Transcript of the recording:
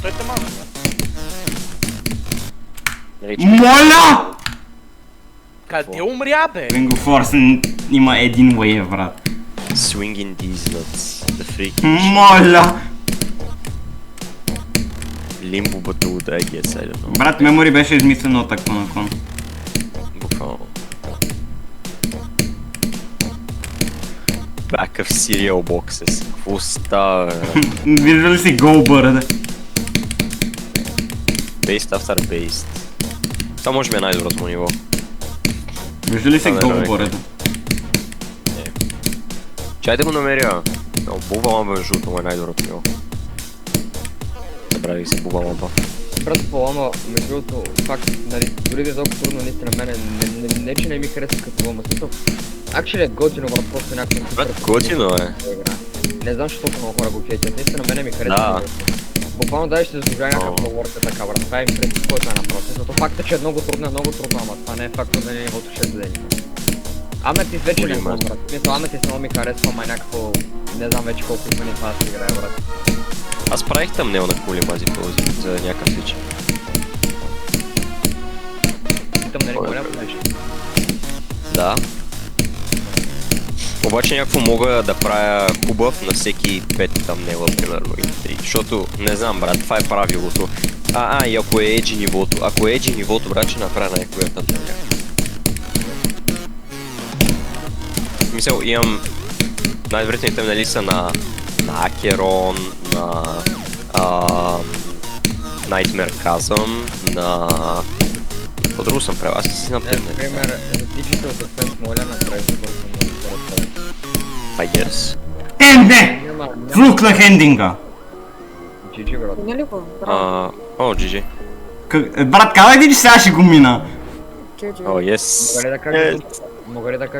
Той те мана, Моля! къде умря, бе? Ringo Force има един wave, брат. Swinging these nuts. The freaky Моля! limbo battle, I guess, I don't know. Брат, Memory беше измислено от Аконакон. Буквално. Back of cereal boxes. Какво става, бе? Виждали си Goldbird? Based after based. Това може би е най-доброто му ниво. Виждали си Да, Goldbird? Чай да го намеря. Буба лампа жълто му е най-доброто ниво. Забравих се буба лампа. Брат, по-лама, между другото, факт, нали, дори да е толкова трудно, наистина мене, не че не ми харесва като лама, смисъл. Actually е готино, брат, просто някакво... Брат, готино е. Не знам, че толкова много хора го хейтят, наистина мене ми харесва. Да. Буквално даже ще заслужава някаква лорка така, брат, това е импресив, който е направо. Защото факт е, че е много трудно, ама това не е факт, да не е нивото 6 години. Аметис вече не знам, брат. Смисъл, Аметис много ми харесва, ама някакво... Не знам вече колко пъти това да си играе, брат. Аз правих тъмнел на кули мази този за някакъв случай. Тъмнели го няма беше. Да. Обаче някакво мога да правя хубав на всеки 5 тъмнела, примерно, или 3. Защото, не знам, брат, това е правилото. И ако е edgy нивото. Ако е edgy нивото, брат, ще направя най-хубавия тъмнеля. Мисъл, имам... Най-добрите тъмнели са на Акерон, на Nightmare Chasm, на... Какво друго съм правил? Аз не си знам тъмнели. Например, за Digital Defense моля направи за толкова много хора. I guess. Не! Флукнах ендинга! GG, брат. Не ли го? Браво. GG. Брат, казах ти, че сега ще го мина? GG. Yes. Мога ли да кажа